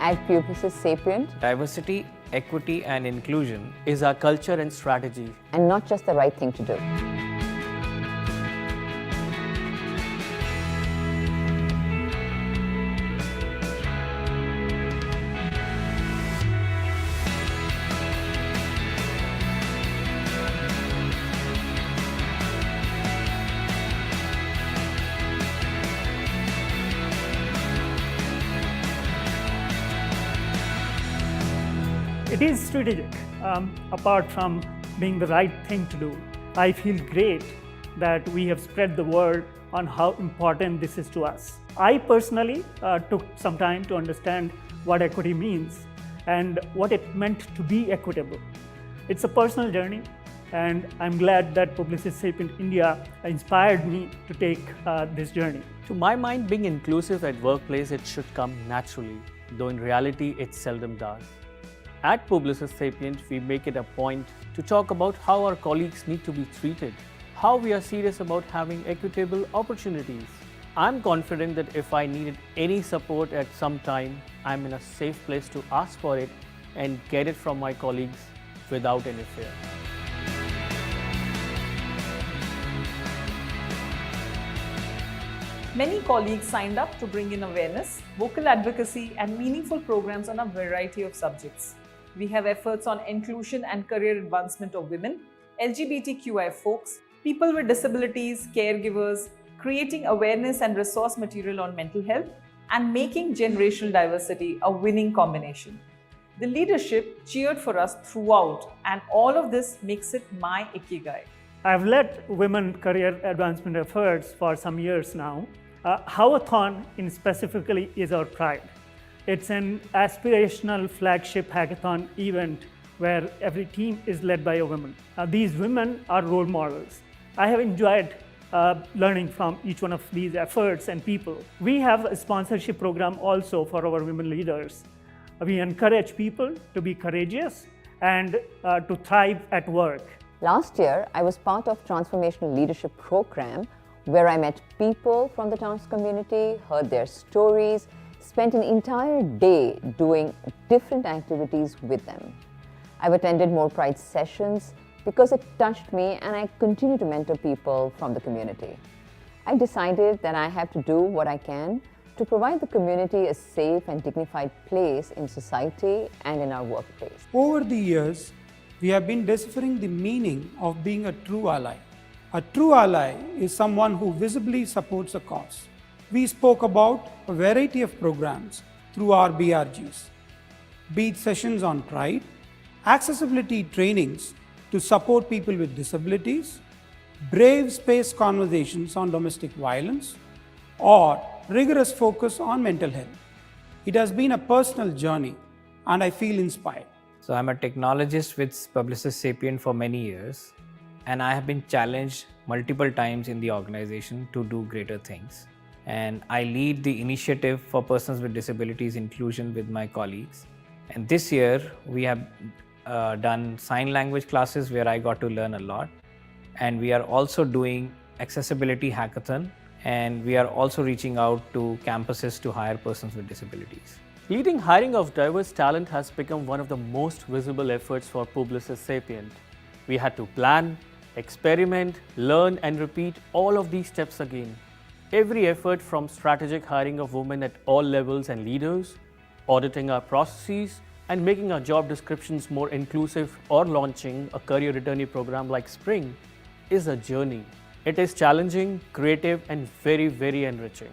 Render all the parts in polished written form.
At Publicis Sapient, Diversity, equity, and inclusion is our culture and strategy. and not just the right thing to do. It is strategic, apart from being the right thing to do. I feel great that we have spread the word on how important this is to us. I personally took some time to understand what equity means and what it meant to be equitable. It's a personal journey, and I'm glad that Publicis Sapient India inspired me to take this journey. To my mind, being inclusive at workplace, it should come naturally, though in reality, it seldom does. At Publicis Sapient, we make it a point to talk about how our colleagues need to be treated, how we are serious about having equitable opportunities. I'm confident that if I needed any support at some time, I'm in a safe place to ask for it and get it from my colleagues without any fear. Many colleagues signed up to bring in awareness, vocal advocacy, and meaningful programs on a variety of subjects. We have efforts on inclusion and career advancement of women, LGBTQI folks, people with disabilities, caregivers, creating awareness and resource material on mental health, and making generational diversity a winning combination. The leadership cheered for us throughout, and all of this makes it my ikigai. I've led women career advancement efforts for some years now. Hackathon in specifically is our pride. It's an aspirational flagship hackathon event where every team is led by a woman. These women are role models. I have enjoyed learning from each one of these efforts and people. We have a sponsorship program also for our women leaders. We encourage people to be courageous and to thrive at work. Last year, I was part of Transformational Leadership Program, where I met people from the trans community, heard their stories, spent an entire day doing different activities with them. I've attended more Pride sessions because it touched me, and I continue to mentor people from the community. I decided that I have to do what I can to provide the community a safe and dignified place in society and in our workplace. Over the years, we have been deciphering the meaning of being a true ally. A true ally is someone who visibly supports a cause. We spoke about a variety of programs through our BRGs, be it sessions on pride, accessibility trainings to support people with disabilities, brave space conversations on domestic violence, or rigorous focus on mental health. It has been a personal journey, and I feel inspired. So I'm a technologist with Publicis Sapient for many years, and I have been challenged multiple times in the organization to do greater things. And I lead the initiative for persons with disabilities inclusion with my colleagues. And this year we have done sign language classes where I got to learn a lot. And we are also doing accessibility hackathon, and we are also reaching out to campuses to hire persons with disabilities. Leading hiring of diverse talent has become one of the most visible efforts for Publicis Sapient. We had to plan, experiment, learn, and repeat all of these steps again. Every effort from strategic hiring of women at all levels and leaders, auditing our processes, and making our job descriptions more inclusive, or launching a career returnee program like Spring is a journey. It is challenging, creative, and very, very enriching.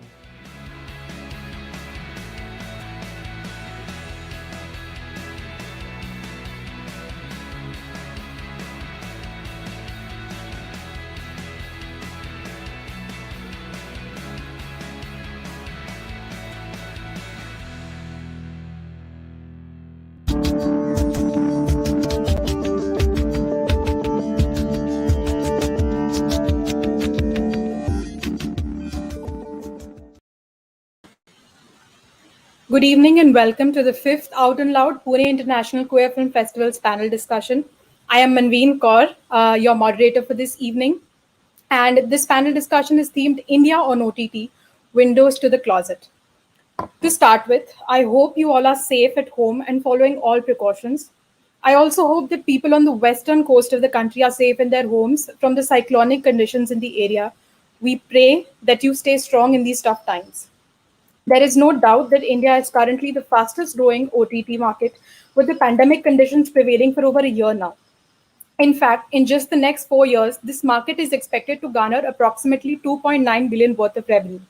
Good evening and welcome to the 5th Out and Loud Pune International Queer Film Festival's panel discussion. I am Manveen Kaur, your moderator for this evening. And this panel discussion is themed India on OTT, Windows to the Closet. To start with, I hope you all are safe at home and following all precautions. I also hope that people on the western coast of the country are safe in their homes from the cyclonic conditions in the area. We pray that you stay strong in these tough times. There is no doubt that India is currently the fastest growing OTT market, with the pandemic conditions prevailing for over a year now. In fact, in just the next 4 years, this market is expected to garner approximately 2.9 billion worth of revenue,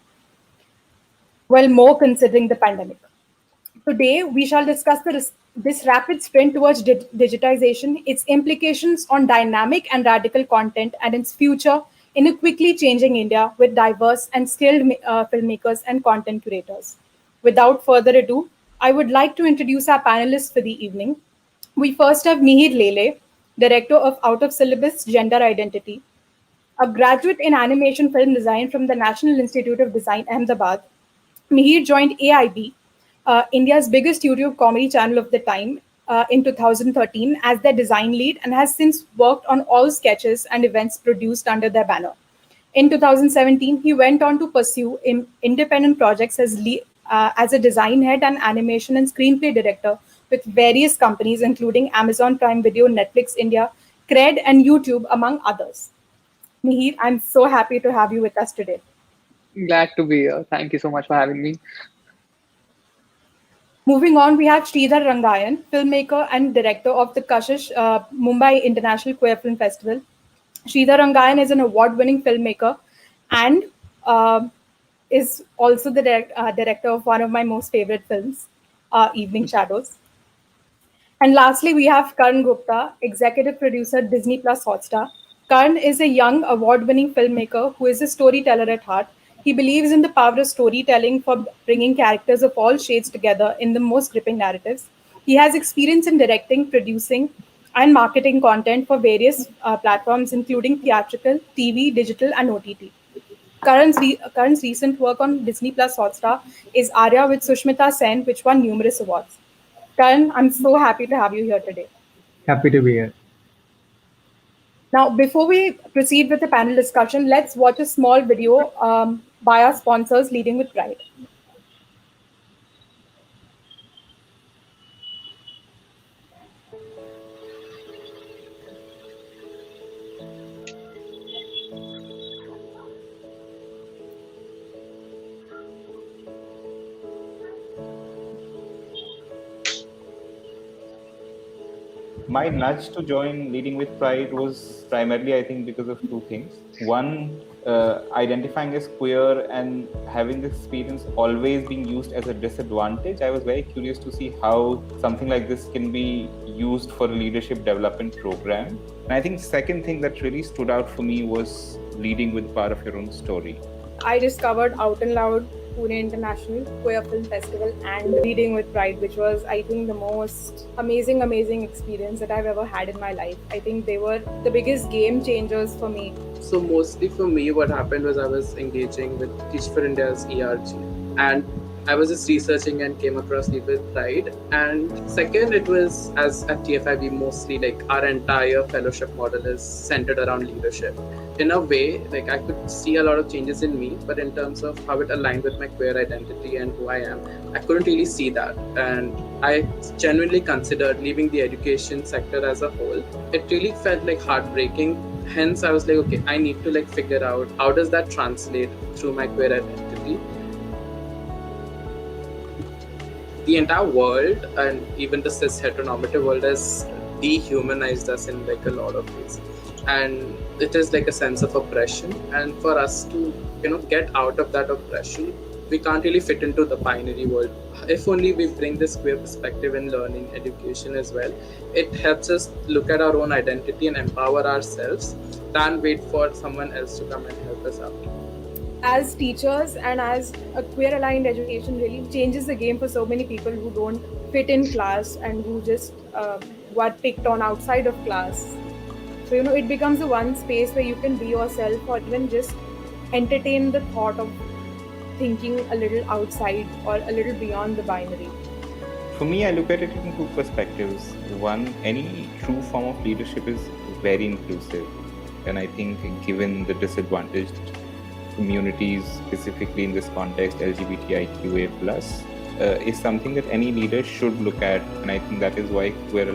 well more considering the pandemic. Today, we shall discuss this rapid sprint towards digitization, its implications on dynamic and radical content, and its future in a quickly changing India with diverse and skilled filmmakers and content curators. Without further ado, I would like to introduce our panelists for the evening. We first have Mihir Lele, Director of Out of Syllabus Gender Identity, a graduate in animation film design from the National Institute of Design, Ahmedabad. Mihir joined AIB, India's biggest YouTube comedy channel of the time, in 2013 as their design lead and has since worked on all sketches and events produced under their banner. In 2017, he went on to pursue independent projects as a design head and animation and screenplay director with various companies, including Amazon Prime Video, Netflix India, Cred, and YouTube, among others. Mihir, I'm so happy to have you with us today. Glad to be here. Thank you so much for having me. Moving on, we have Sridhar Rangayan, filmmaker and director of the Kashish Mumbai International Queer Film Festival. Sridhar Rangayan is an award-winning filmmaker and is also the director of one of my most favorite films, Evening Shadows. And lastly, we have Karan Gupta, executive producer, Disney Plus Hotstar. Karan is a young award-winning filmmaker who is a storyteller at heart. He believes in the power of storytelling for bringing characters of all shades together in the most gripping narratives. He has experience in directing, producing, and marketing content for various platforms, including theatrical, TV, digital, and OTT. Karan's recent work on Disney Plus Hotstar is Arya with Sushmita Sen, which won numerous awards. Karan, I'm so happy to have you here today. Happy to be here. Now, before we proceed with the panel discussion, let's watch a small video by our sponsors, Leading with Pride. My nudge to join Leading with Pride was primarily, I think, because of two things. One, identifying as queer and having this experience always being used as a disadvantage. I was very curious to see how something like this can be used for a leadership development program. And I think the second thing that really stood out for me was leading with part of your own story. I discovered Out and Loud Pune International Queer Film Festival and Leading with Pride, which was, I think, the most amazing experience that I've ever had in my life. I think they were the biggest game changers for me. So mostly for me, what happened was I was engaging with Teach for India's ERG, and I was just researching and came across Lead with Pride. And second, it was, as at TFI, we mostly, like, our entire fellowship model is centered around leadership. In a way, like, I could see a lot of changes in me, but in terms of how it aligned with my queer identity and who I am, I couldn't really see that. And I genuinely considered leaving the education sector as a whole. It really felt like heartbreaking. Hence, I was like, okay, I need to, like, figure out how does that translate through my queer identity. The entire world and even the cis heteronormative world has dehumanized us in, like, a lot of ways. And it is like a sense of oppression. And for us to, get out of that oppression, we can't really fit into the binary world. If only we bring this queer perspective in learning, education as well, it helps us look at our own identity and empower ourselves than wait for someone else to come and help us out. As teachers and as a queer aligned education really changes the game for so many people who don't fit in class and who just were picked on outside of class. So, it becomes the one space where you can be yourself or even just entertain the thought of thinking a little outside or a little beyond the binary. For me, I look at it in two perspectives. One, any true form of leadership is very inclusive. And I think given the disadvantaged communities, specifically in this context, LGBTIQA+, is something that any leader should look at. And I think that is why queer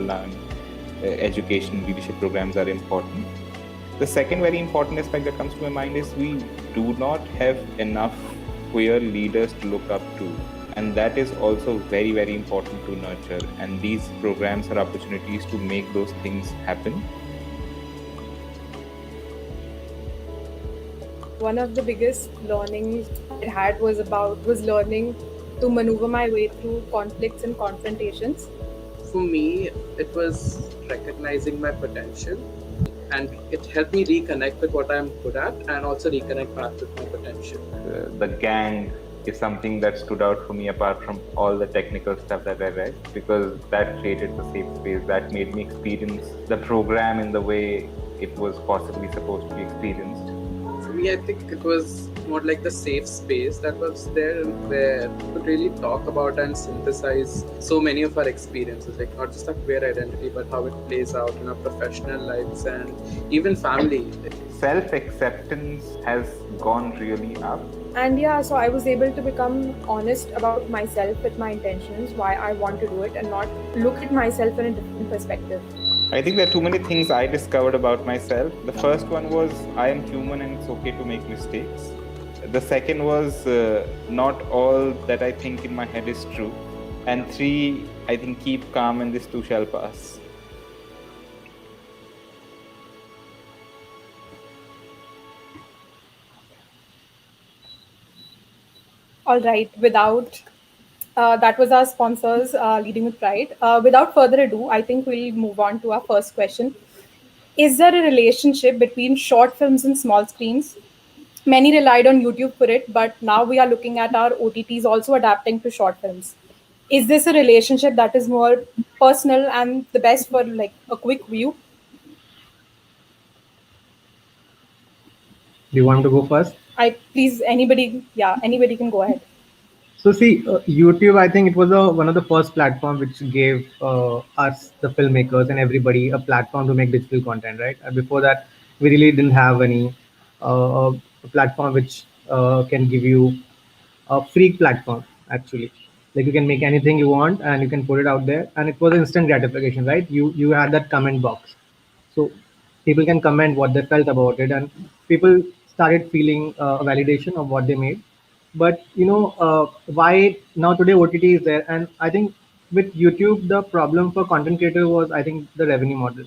education leadership programs are important. The second very important aspect that comes to my mind is we do not have enough queer leaders to look up to. And that is also very, very important to nurture. And these programs are opportunities to make those things happen. One of the biggest learnings I had was learning to maneuver my way through conflicts and confrontations. For me, it was recognizing my potential, and it helped me reconnect with what I'm good at and also reconnect back with my potential. The gang is something that stood out for me apart from all the technical stuff that I read, because that created the safe space that made me experience the program in the way it was possibly supposed to be experienced. For me, I think it was more like the safe space that was there, where we could really talk about and synthesize so many of our experiences, like not just our queer identity, but how it plays out in our professional lives and even family. Self-acceptance has gone really up. And yeah, so I was able to become honest about myself with my intentions, why I want to do it, and not look at myself in a different perspective. I think there are too many things I discovered about myself. The first one was I am human and it's okay to make mistakes. The second was not all that I think in my head is true. And 3, I think keep calm and this too shall pass. All right, that was our sponsors, Leading with Pride. Without further ado, I think we'll move on to our first question. Is there a relationship between short films and small screens? Many relied on YouTube for it, but now we are looking at our OTTs also adapting to short films. Is this a relationship that is more personal and the best for like a quick view? Do you want to go first? Anybody can go ahead. So see, YouTube, I think it was one of the first platforms which gave us, the filmmakers and everybody, a platform to make digital content, right? Before that, we really didn't have any a platform which can give you a free platform, actually. Like you can make anything you want and you can put it out there, and it was instant gratification, right? You had that comment box, so people can comment what they felt about it, and people started feeling a validation of what they made. But why now today OTT is there, and I think with YouTube the problem for content creator was, I think, the revenue model.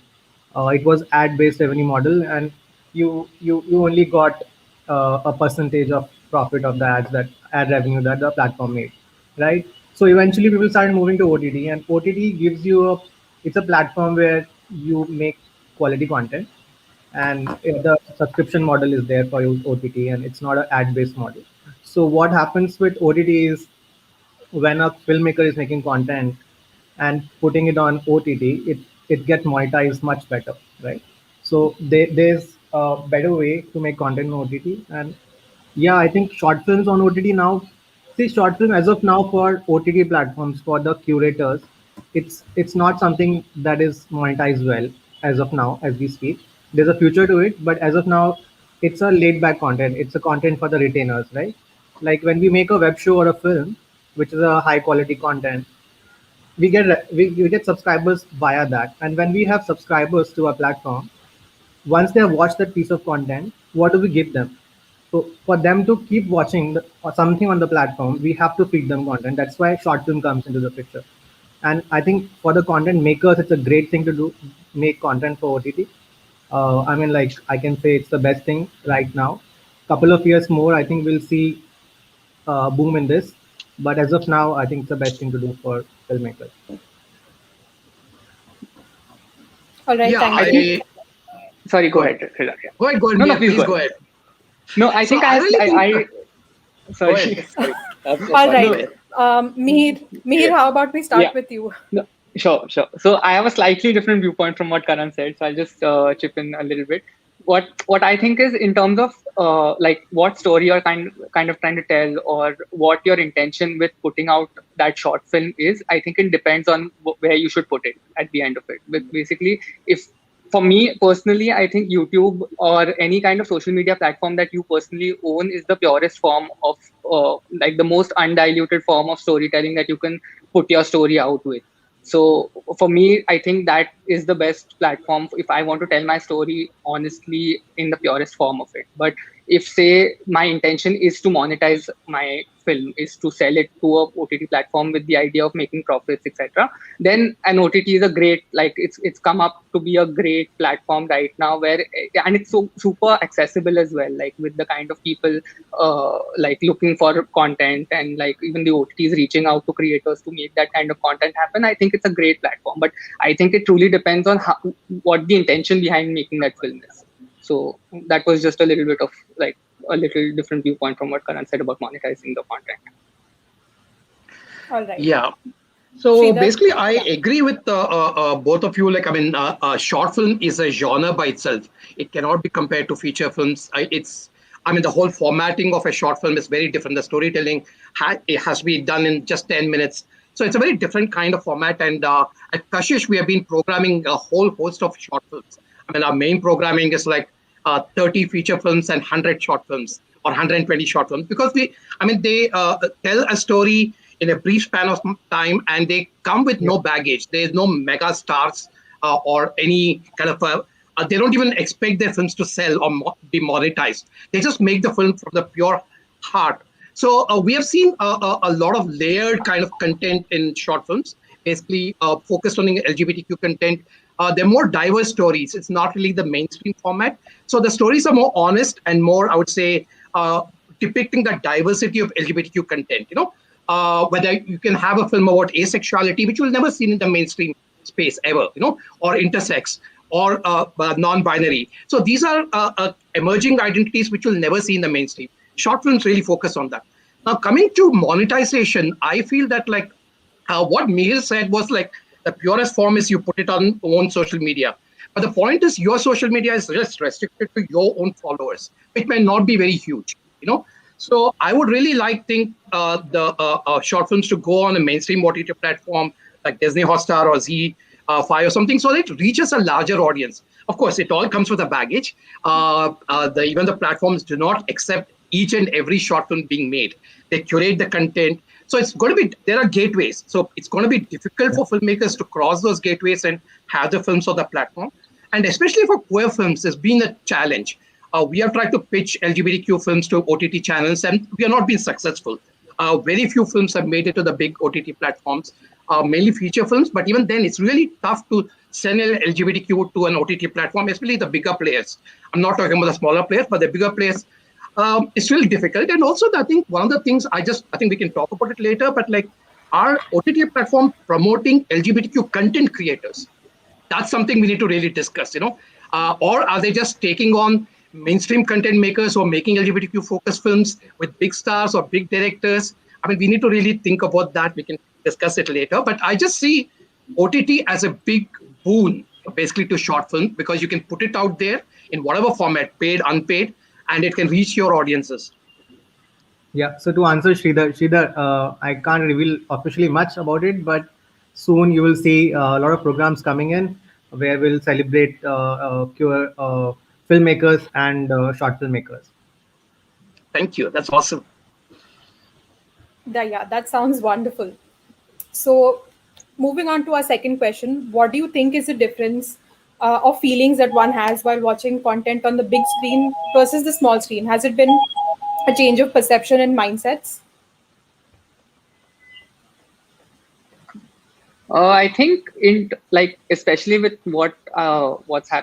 It was ad based revenue model, and you only got a percentage of profit of the ads, that ad revenue that the platform made, right? So eventually people started moving to OTT, and OTT gives you it's a platform where you make quality content, and the subscription model is there for your OTT, and it's not an ad-based model. So what happens with OTT is, when a filmmaker is making content and putting it on OTT, it gets monetized much better, right? So there's a better way to make content on OTT, and yeah, I think short films on OTT now. See, short film as of now for OTT platforms, for the curators, it's not something that is monetized well as of now as we speak. There's a future to it, but as of now, it's a laid back content. It's a content for the retainers, right? Like when we make a web show or a film, which is a high quality content, we get subscribers via that. And when we have subscribers to our platform, once they have watched that piece of content, what do we give them? So for them to keep watching something on the platform, we have to feed them content. That's why short film comes into the picture. And I think for the content makers, it's a great thing to do, make content for OTT. I mean, like, I can say it's the best thing right now. Couple of years more, I think we'll see boom in this. But as of now, I think it's the best thing to do for filmmakers. All right, Yeah, thank you. Sorry, go ahead. Rida. Go ahead, No, Mia, please please go go ahead. No, I think Go sorry. ahead. Sorry. All right, Mihir, how about we start Yeah. with you? No, sure. So I have a slightly different viewpoint from what Karan said. So I'll just chip in a little bit. What I think is, in terms of like what story you're kind of trying to tell, or what your intention with putting out that short film is, I think it depends on where you should put it at the end of it. But basically, if for me personally, I think YouTube or any kind of social media platform that you personally own is the purest form of like the most undiluted form of storytelling that you can put your story out with. So for me, I think that is the best platform if I want to tell my story honestly in the purest form of it. But if say my intention is to monetize my film, is to sell it to a OTT platform with the idea of making profits, etc., then an OTT is a great, like it's come up to be a great platform right now where, and it's so super accessible as well, like with the kind of people like looking for content, and like even the OTTs reaching out to creators to make that kind of content happen. I think it's a great platform, but I think it truly depends on how, what the intention behind making that film is. So that was just a little bit of like a little different viewpoint from what Karan said about monetizing the content. All right. Yeah. So Sridhar? basically, I agree with both of you. Like, I mean, short film is a genre by itself. It cannot be compared to feature films. I mean, the whole formatting of a short film is very different. The storytelling it has to be done in just 10 minutes. So it's a very different kind of format. And at Kashish, we have been programming a whole host of short films. I mean, our main programming is like 30 feature films and 100 short films or 120 short films, because they tell a story in a brief span of time, and they come with no baggage. There's no mega stars or any kind of they don't even expect their films to sell or be monetized. They just make the film from the pure heart. So we have seen a lot of layered kind of content in short films, basically focused on LGBTQ content. They're more diverse stories. It's not really the mainstream format. So the stories are more honest and more, I would say, depicting the diversity of LGBTQ content. Whether you can have a film about asexuality, which you'll never see in the mainstream space ever, or intersex, or non-binary. So these are emerging identities which you'll never see in the mainstream. Short films really focus on that. Now, coming to monetization, I feel that like what Mihir said was like the purest form is you put it on own social media. But the point is your social media is just restricted to your own followers, which may not be very huge, So I would really think the short films to go on a mainstream OTT platform like Disney Hotstar or Z5 or something, so that it reaches a larger audience. Of course, it all comes with a baggage. Even the platforms do not accept each and every short film being made. They curate the content. So it's going to be, there are gateways. So it's going to be difficult for filmmakers to cross those gateways and have the films on the platform. And especially for queer films, it's been a challenge. We have tried to pitch LGBTQ films to OTT channels, and we have not been successful. Very few films have made it to the big OTT platforms, mainly feature films. But even then, it's really tough to send LGBTQ to an OTT platform, especially the bigger players. I'm not talking about the smaller players, but the bigger players. It's really difficult. And also, I think one of the things I think we can talk about it later, but like, are OTT platform promoting LGBTQ content creators? That's something we need to really discuss, or are they just taking on mainstream content makers who are making LGBTQ focused films with big stars or big directors? I mean, we need to really think about that. We can discuss it later. But I just see OTT as a big boon, basically, to short film, because you can put it out there in whatever format, paid, unpaid, and it can reach your audiences. Yeah. So to answer Sridhar, I can't reveal officially much about it, but soon you will see a lot of programs coming in where we'll celebrate queer filmmakers and short filmmakers. Thank you. That's awesome. Yeah, that sounds wonderful. So, moving on to our second question, what do you think is the difference of feelings that one has while watching content on the big screen versus the small screen? Has it been a change of perception and mindsets? I think especially with what's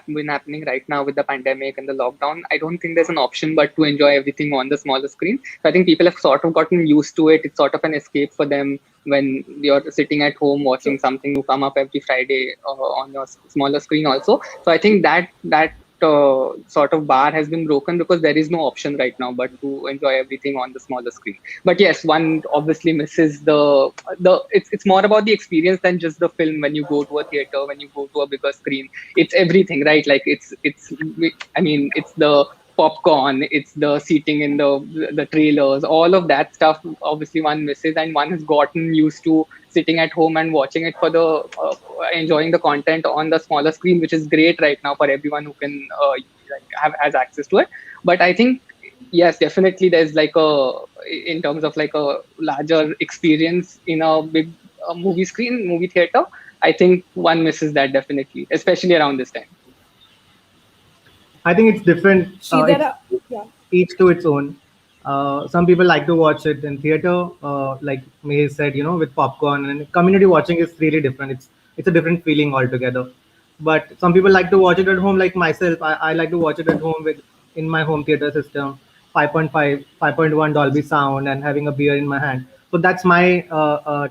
been happening right now with the pandemic and the lockdown, I don't think there's an option but to enjoy everything on the smaller screen. So I think people have sort of gotten used to it. It's sort of an escape for them when you're sitting at home watching something to come up every Friday on your smaller screen also. So I think that sort of bar has been broken because there is no option right now but to enjoy everything on the smaller screen. But yes, one obviously misses it's more about the experience than just the film. When you go to a theater, when you go to a bigger screen, it's everything, right? Like it's the popcorn, it's the seating in the trailers, all of that stuff. Obviously, one misses, and one has gotten used to sitting at home and watching it for the enjoying the content on the smaller screen, which is great right now for everyone who can has access to it. But I think yes, definitely there's like a in terms of like a larger experience in a big movie theater. I think one misses that definitely, especially around this time. I think it's different. Sridhara, yeah. Each to its own. Some people like to watch it in theater, like May said, with popcorn. And community watching is really different. It's a different feeling altogether. But some people like to watch it at home, like myself. I like to watch it at home with in my home theater system, 5.5, 5.1 Dolby sound, and having a beer in my hand. So that's my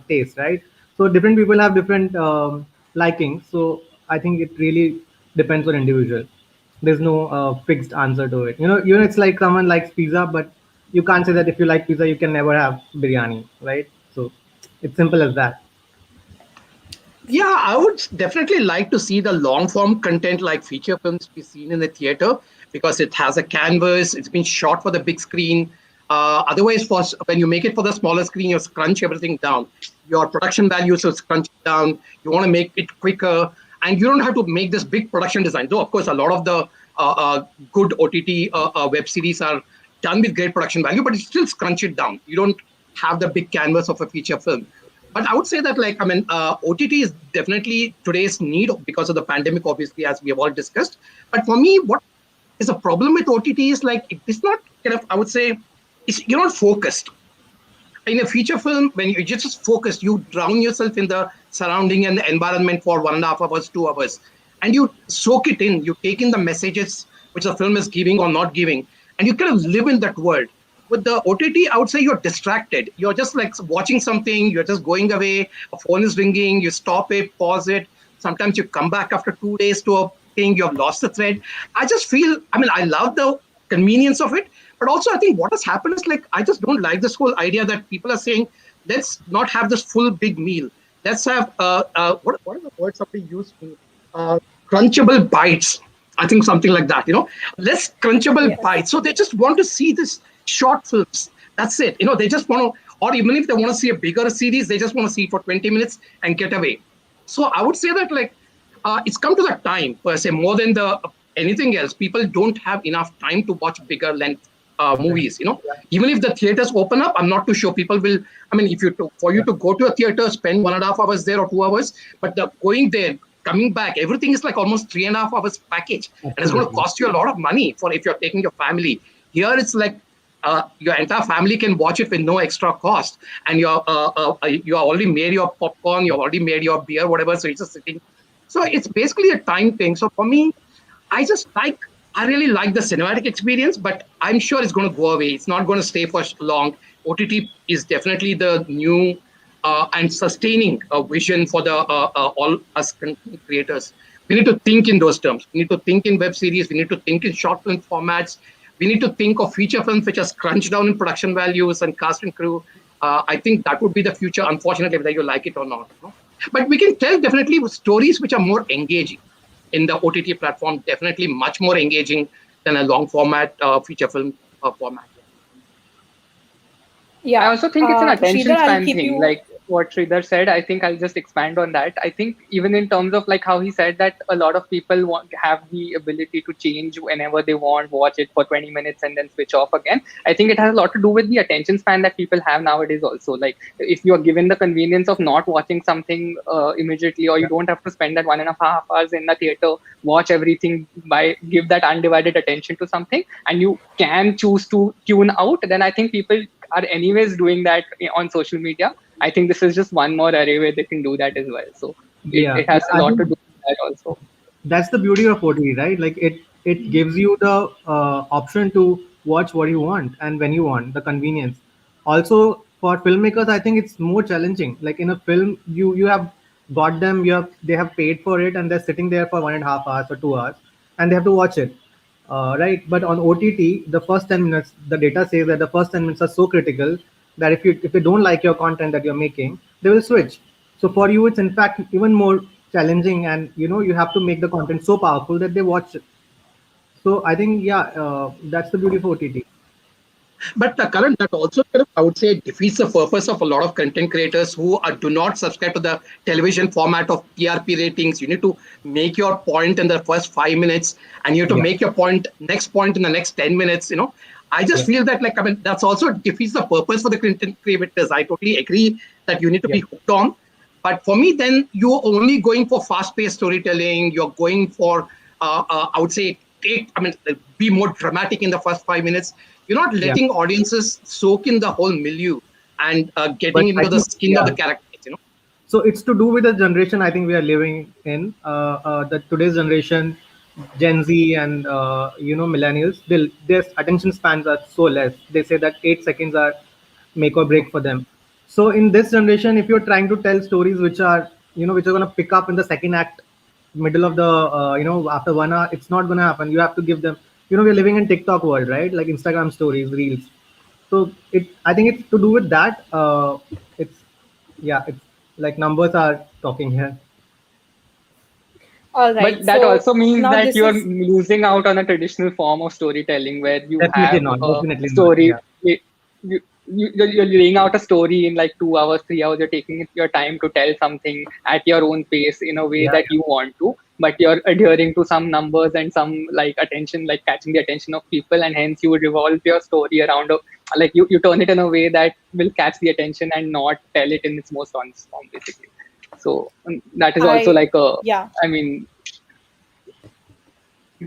taste, right? So different people have different likings. So I think it really depends on individual. There's no fixed answer to it. It's like someone likes pizza, but you can't say that if you like pizza, you can never have biryani, right? So it's simple as that. Yeah, I would definitely like to see the long form content like feature films be seen in the theater because it has a canvas, it's been shot for the big screen. Otherwise, when you make it for the smaller screen, you scrunch everything down. Your production values will scrunch it down. You want to make it quicker, and you don't have to make this big production design. Though, of course, a lot of the good OTT web series are done with great production value, but you still scrunch it down. You don't have the big canvas of a feature film. But I would say that, OTT is definitely today's need because of the pandemic, obviously, as we have all discussed. But for me, what is a problem with OTT is it's not I would say, you're not focused. In a feature film, when you just focus, you drown yourself in the surrounding and the environment for 1.5 hours, 2 hours, and you soak it in. You take in the messages which the film is giving or not giving, and you kind of live in that world. With the OTT, I would say you're distracted. You're just like watching something, you're just going away, a phone is ringing, you stop it, pause it. Sometimes you come back after 2 days to a thing, you have lost the thread. I just feel, I love the convenience of it, but also I think what has happened is I just don't like this whole idea that people are saying, let's not have this full big meal. Let's have, what are the words somebody used? Crunchable bites. I think something like that, less crunchable bites. So they just want to see this short films. That's it. They just want to, or even if they want to see a bigger series, they just want to see for 20 minutes and get away. So I would say that it's come to that time per se, more than anything else. People don't have enough time to watch bigger length movies. Even if the theaters open up, I'm not too sure people will. For you to go to a theater, spend 1.5 hours there or 2 hours, but going there, coming back, everything is like almost 3.5 hours package, and it's going to cost you a lot of money for if you're taking your family. Here it's like your entire family can watch it with no extra cost, and you already made your popcorn, you already made your beer, whatever. So it's just sitting. So it's basically a time thing. So for me, I really like the cinematic experience, but I'm sure it's going to go away. It's not going to stay for long. OTT is definitely the new and sustaining vision for the all us content creators. We need to think in those terms. We need to think in web series. We need to think in short film formats. We need to think of feature films which are crunched down in production values and cast and crew. I think that would be the future, unfortunately, whether you like it or not. But we can tell definitely stories which are more engaging in the OTT platform, definitely much more engaging than a long format feature film format. Yeah. I also think it's an attention Sridhar, span thing, like what Sridhar said. I think I'll just expand on that. I think even in terms of how he said that a lot of people have the ability to change whenever they want, watch it for 20 minutes and then switch off again. I think it has a lot to do with the attention span that people have nowadays also. If you're given the convenience of not watching something immediately, or you don't have to spend that 1.5 hours in the theater, watch everything, give that undivided attention to something, and you can choose to tune out, then I think people are anyways doing that on social media. I think this is just one more array where they can do that as well. So it has a lot to do with that also. That's the beauty of OTT, right? It gives you the option to watch what you want and when you want, the convenience. Also, for filmmakers, I think it's more challenging. Like in a film, you have got them, they have paid for it, and they're sitting there for 1.5 hours or 2 hours, and they have to watch it. Right, but on OTT, the first 10 minutes, the data says that the first 10 minutes are so critical that if they don't like your content that you're making, they will switch. So for you, it's in fact even more challenging, and you have to make the content so powerful that they watch it. So I think, yeah, that's the beauty of OTT. But Karan, that also kind of, I would say, defeats the purpose of a lot of content creators who do not subscribe to the television format of TRP ratings. You need to make your point in the first 5 minutes, and you have to Yeah, make your next point in the next 10 minutes. I just yeah, feel that, like, I mean, that's also defeats the purpose for the content creators. I totally agree that you need to yeah, be hooked on. But for me, then you're only going for fast-paced storytelling. You're going for, I would say, be more dramatic in the first 5 minutes. You're not yeah. letting audiences soak in the whole milieu and getting But I into the think, skin of yeah. the characters. So it's to do with the generation I think we are living in. The today's generation, Gen Z and millennials, their attention spans are so less. They say that 8 seconds are make or break for them. So in this generation, if you're trying to tell stories which are going to pick up in the second act, middle of the after 1 hour, it's not going to happen. You have to give them. We're living in TikTok world, right? Like Instagram stories, reels. So I think it's to do with that. It's yeah, it's like numbers are talking here. All But right. that So also means now that this you are is losing out on a traditional form of storytelling where you Definitely have not. a Definitely not. story. Yeah. You're laying out a story in like 2 hours, 3 hours. You're taking your time to tell something at your own pace in a way Yeah. that you want to, but you're adhering to some numbers and some like attention, like catching the attention of people, and hence you revolve your story around like you turn it in a way that will catch the attention and not tell it in its most honest form, basically. So that is also I like a, yeah. I mean,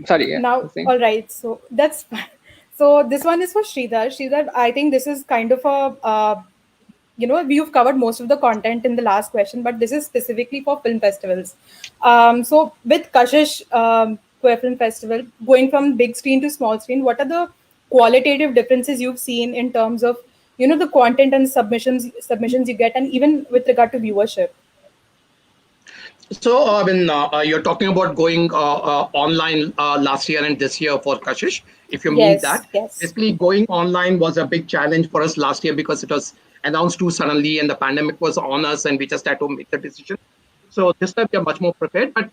sorry, yeah, I Now, was saying. all right. So that's fine. So this one is for Sridhar. Sridhar, I think this is kind of a we've covered most of the content in the last question, but this is specifically for film festivals. So with Kashish Queer Film Festival going from big screen to small screen, what are the qualitative differences you've seen in terms of the content and submissions you get, and even with regard to viewership? So, you're talking about going online last year and this year for Kashish, if you mean Yes, that. yes. Basically, going online was a big challenge for us last year because it was announced too suddenly and the pandemic was on us and we just had to make the decision. So this time we are much more prepared. But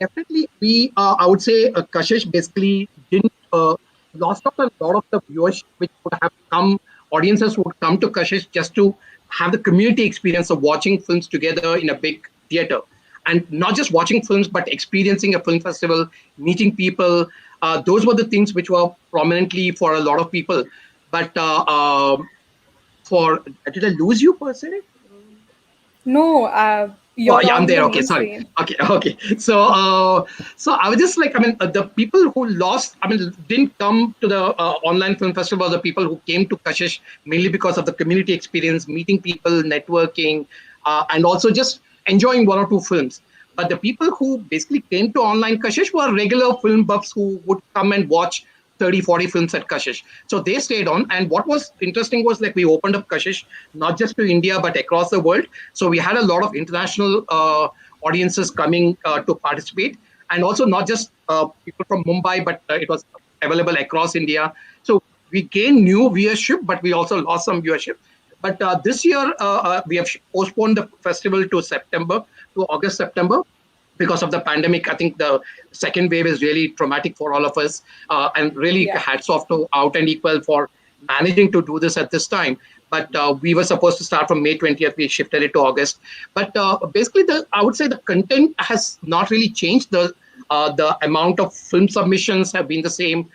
definitely, I would say, Kashish basically didn't lost out a lot of the viewership which would have come, audiences would come to Kashish just to have the community experience of watching films together in a big theater. And not just watching films, but experiencing a film festival, meeting people. Those were the things which were prominently for a lot of people. But for did I lose you per se? No, Oh, you're yeah, I'm on the there. Okay, main sorry. screen. Okay, okay. So I was just like, the people who lost, didn't come to the online film festival. The people who came to Kashish mainly because of the community experience, meeting people, networking, and also just enjoying one or two films. But the people who basically came to online Kashish were regular film buffs who would come and watch 30, 40 films at Kashish. So they stayed on. And what was interesting was like we opened up Kashish not just to India, but across the world. So we had a lot of international audiences coming to participate. And also not just people from Mumbai, but it was available across India. So we gained new viewership, but we also lost some viewership. But this year, we have postponed the festival to September, to August, September, because of the pandemic. I think the second wave is really traumatic for all of us. And really Yeah. hats off to Out and Equal for managing to do this at this time. But we were supposed to start from May 20th. We shifted it to August. But basically, I would say the content has not really changed. The amount of film submissions have been the same.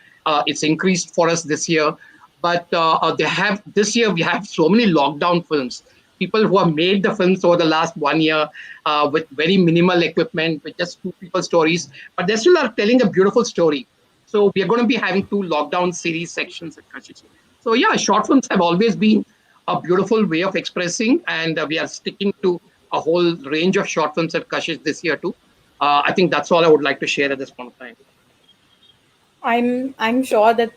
It's increased for us this year. But this year we have so many lockdown films. People who have made the films over the last 1 year with very minimal equipment, with just two people stories, but they still are telling a beautiful story. So we are going to be having two lockdown series sections at Kashish. So yeah, short films have always been a beautiful way of expressing, and we are sticking to a whole range of short films at Kashish this year too. I think that's all I would like to share at this point of time. I'm sure that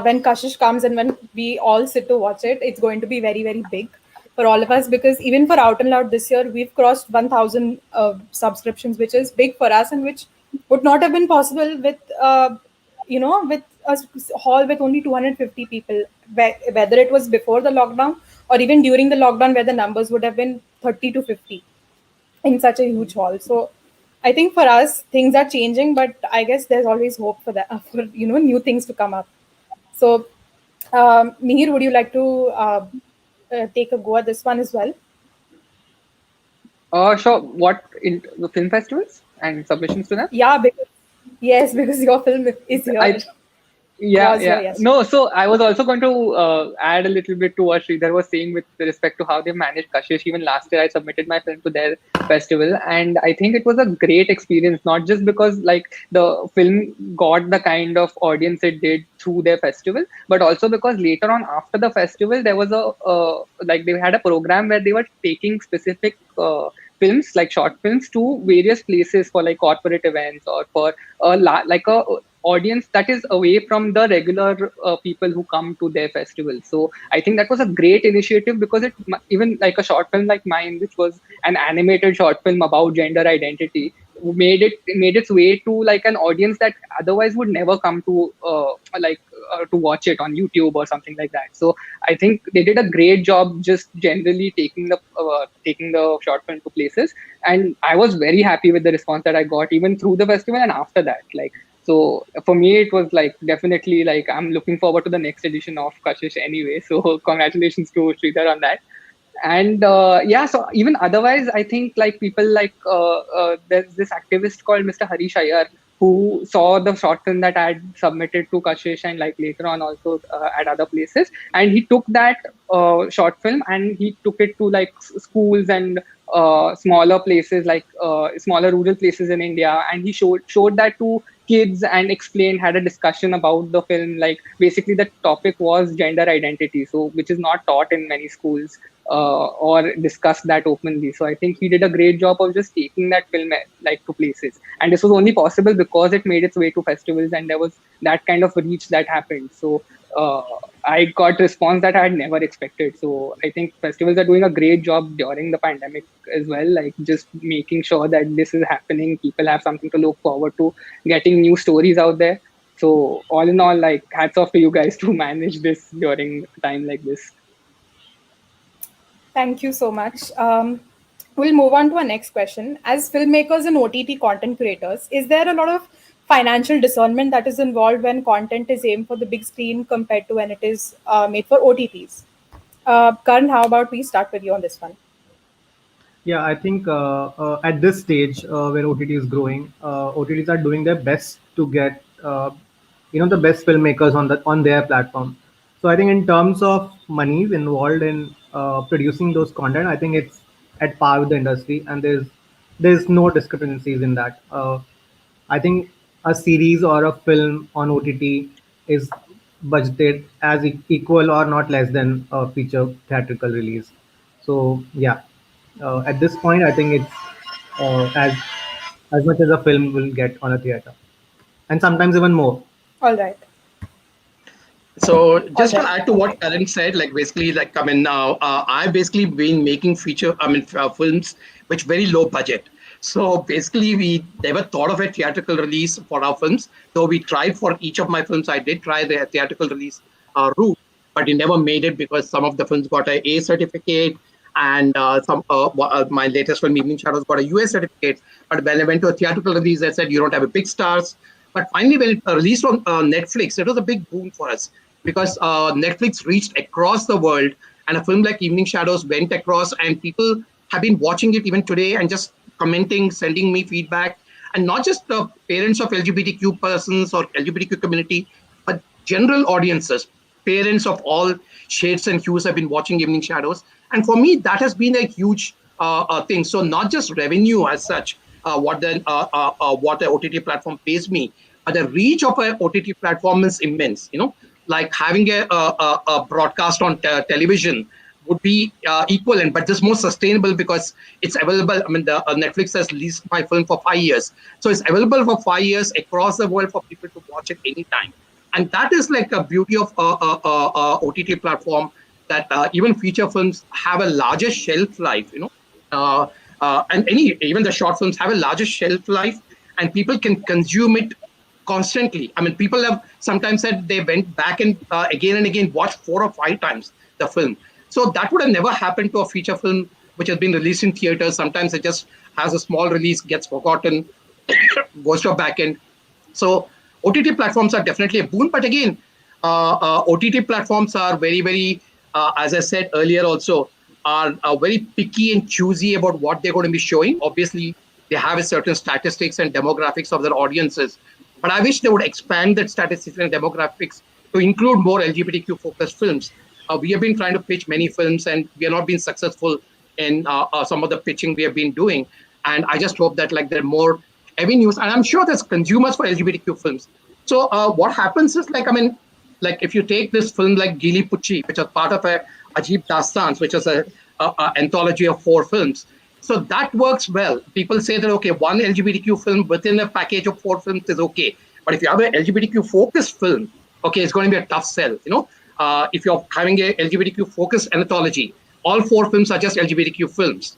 when Kashish comes and when we all sit to watch it, it's going to be very, very big for all of us, because even for Out and Loud this year, we've crossed 1,000 subscriptions, which is big for us and which would not have been possible with a hall with only 250 people, whether it was before the lockdown or even during the lockdown, where the numbers would have been 30 to 50 in such a huge hall. So I think for us things are changing, but I guess there's always hope for that, for new things to come up. So, Mihir, would you like to take a go at this one as well? Sure. What in the film festivals and submissions to them? Yeah, because yes, because your film is here. I Yeah, Was here yeah. yesterday. No, so I was also going to add a little bit to what Sridhar was saying with respect to how they managed Kashish. Even last year, I submitted my film to their festival, and I think it was a great experience. Not just because like the film got the kind of audience it did through their festival, but also because later on after the festival, there was a like they had a program where they were taking specific. Films like short films to various places for like corporate events or for like a audience that is away from the regular people who come to their festival. So I think that was a great initiative because even like a short film like mine, which was an animated short film about gender identity, made its way to like an audience that otherwise would never come to to watch it on YouTube or something like that. So I think they did a great job just generally taking the short film to places, and I was very happy with the response that I got even through the festival and after that. Like, so for me, it was like definitely like I'm looking forward to the next edition of Kashish anyway. So congratulations to Sridhar on that. And yeah, so even otherwise, I think like people like there's this activist called Mr. Harish Iyer who saw the short film that I had submitted to Kashish and like later on also at other places, and he took that short film and he took it to like schools and smaller places like smaller rural places in India, and he showed that to kids and explained, had a discussion about the film. Like basically the topic was gender identity, so which is not taught in many schools or discussed that openly. So I think he did a great job of just taking that film like to places, and this was only possible because it made its way to festivals and there was that kind of reach that happened. So I got response that I had never expected. So I think festivals are doing a great job during the pandemic as well, like just making sure that this is happening. People have something to look forward to, getting new stories out there. So all in all, like hats off to you guys to manage this during a time like this. Thank you so much. We'll move on to our next question. As filmmakers and OTT content creators, is there a lot of financial discernment that is involved when content is aimed for the big screen compared to when it is made for OTTs? Karan, how about we start with you on this one? Yeah, I think at this stage where OTT is growing, OTTs are doing their best to get the best filmmakers on their platform. So I think in terms of monies involved in producing those content, I think it's at par with the industry, and there's no discrepancies in that. I think a series or a film on OTT is budgeted as equal or not less than a feature theatrical release. So yeah, at this point, I think it's as much as a film will get on a theater, and sometimes even more. All right. So All just to right. add to what Karan said, like basically, like I mean, now I've basically been making films which very low budget. So basically, we never thought of a theatrical release for our films. Though we tried for each of my films, I did try the theatrical release route, but it never made it because some of the films got a certificate, and my latest film, Evening Shadows, got a US certificate. But when I went to a theatrical release, they said you don't have a big stars. But finally, when it released on Netflix, it was a big boon for us because Netflix reached across the world, and a film like Evening Shadows went across, and people have been watching it even today and just commenting, sending me feedback, and not just the parents of LGBTQ persons or LGBTQ community, but general audiences, parents of all shades and hues have been watching Evening Shadows, and for me that has been a huge thing. So not just revenue as such, what the OTT platform pays me, but the reach of an OTT platform is immense. Like having a broadcast on television would be equivalent, but this more sustainable because it's available. I mean, the Netflix has leased my film for 5 years, so it's available for 5 years across the world for people to watch it anytime. And that is like a beauty of OTT platform, that even feature films have a larger shelf life. And even the short films have a larger shelf life, and people can consume it constantly. I mean, people have sometimes said they went back and again and again watched 4 or 5 times the film. So that would have never happened to a feature film which has been released in theaters. Sometimes it just has a small release, gets forgotten, goes to a backend. So OTT platforms are definitely a boon. But again, OTT platforms are very, very, as I said earlier also, are very picky and choosy about what they're going to be showing. Obviously, they have a certain statistics and demographics of their audiences. But I wish they would expand that statistics and demographics to include more LGBTQ focused films. We have been trying to pitch many films and we have not been successful in some of the pitching we have been doing. And I just hope that like there are more avenues, and I'm sure there's consumers for LGBTQ films. So what happens is like if you take this film like Gili Pucci, which is part of a Ajib Dastans, which is a anthology of 4 films. So that works well. People say that, okay, one LGBTQ film within a package of 4 films is okay. But if you have an LGBTQ focused film, okay, it's going to be a tough sell, if you're having a LGBTQ focused anthology, all 4 films are just LGBTQ films,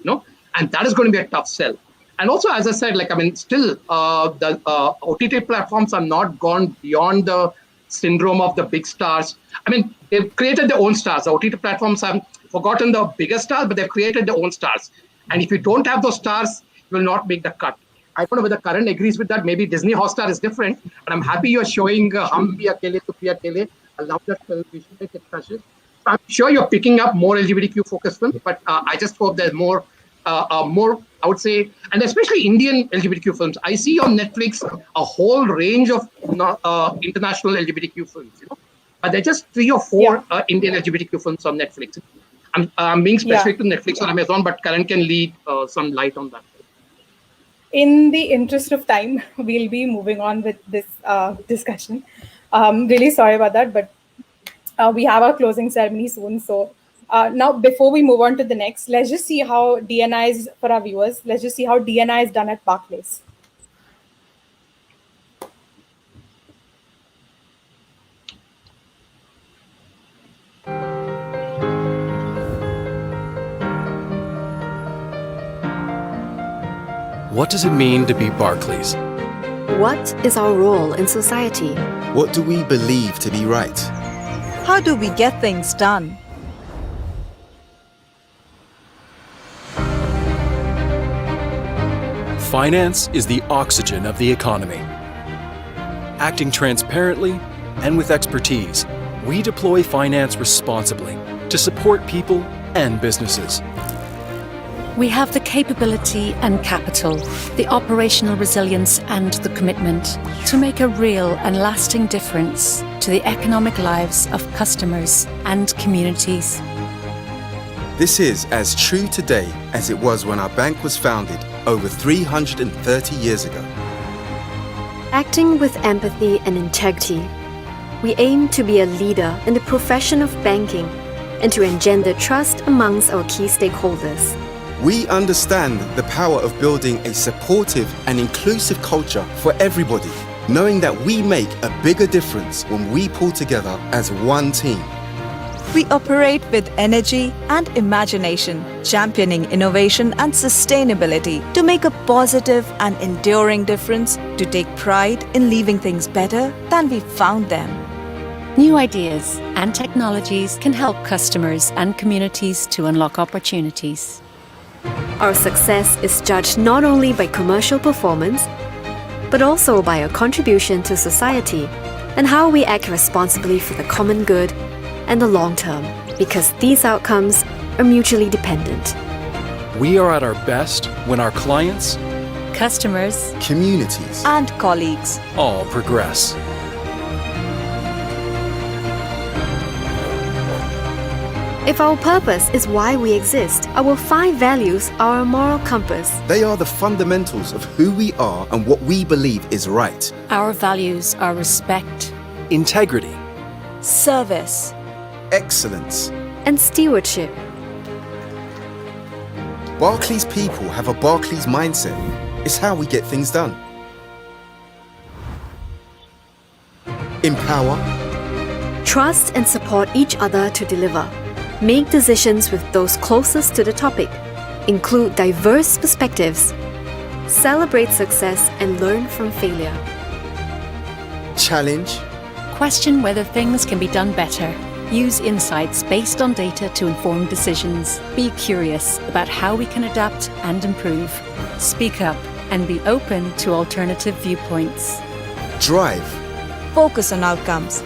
and that is going to be a tough sell. And also, as I said, still the OTT platforms are not gone beyond the syndrome of the big stars. They've created their own stars. The OTT platforms have forgotten the bigger stars, but they've created their own stars. And if you don't have those stars, you will not make the cut. I don't know whether Karan agrees with that. Maybe Disney Hotstar is different, but I'm happy you're showing Hum Bhi Akele Tu Bhi Akele. I love that film. We should make it special. I'm sure you're picking up more LGBTQ focused films, but I just hope there's more, I would say, and especially Indian LGBTQ films. I see on Netflix a whole range of international LGBTQ films, but there are just 3 or 4 Indian LGBTQ films on Netflix. I'm being specific to Netflix or Amazon, but Karan can lead some light on that. In the interest of time, we'll be moving on with this discussion. Really sorry about that, but we have our closing ceremony soon. So now, before we move on to the next, let's just see how DNI is, for our viewers, let's just see how DNI is done at Barclays. What does it mean to be Barclays? What is our role in society? What do we believe to be right? How do we get things done? Finance is the oxygen of the economy. Acting transparently and with expertise, we deploy finance responsibly to support people and businesses. We have the capability and capital, the operational resilience and the commitment to make a real and lasting difference to the economic lives of customers and communities. This is as true today as it was when our bank was founded over 330 years ago. Acting with empathy and integrity, we aim to be a leader in the profession of banking and to engender trust amongst our key stakeholders. We understand the power of building a supportive and inclusive culture for everybody, knowing that we make a bigger difference when we pull together as one team. We operate with energy and imagination, championing innovation and sustainability to make a positive and enduring difference, to take pride in leaving things better than we found them. New ideas and technologies can help customers and communities to unlock opportunities. Our success is judged not only by commercial performance, but also by our contribution to society and how we act responsibly for the common good and the long term, because these outcomes are mutually dependent. We are at our best when our clients, customers, communities, and colleagues all progress. If our purpose is why we exist, our 5 values are our moral compass. They are the fundamentals of who we are and what we believe is right. Our values are respect, integrity, service, excellence, and stewardship. Barclays people have a Barclays mindset. It's how we get things done. Empower, trust and support each other to deliver. Make decisions with those closest to the topic. Include diverse perspectives. Celebrate success and learn from failure. challenge, question whether things can be done better. Use insights based on data to inform decisions. Be curious about how we can adapt and improve. Speak up and be open to alternative viewpoints. Drive. Focus on outcomes.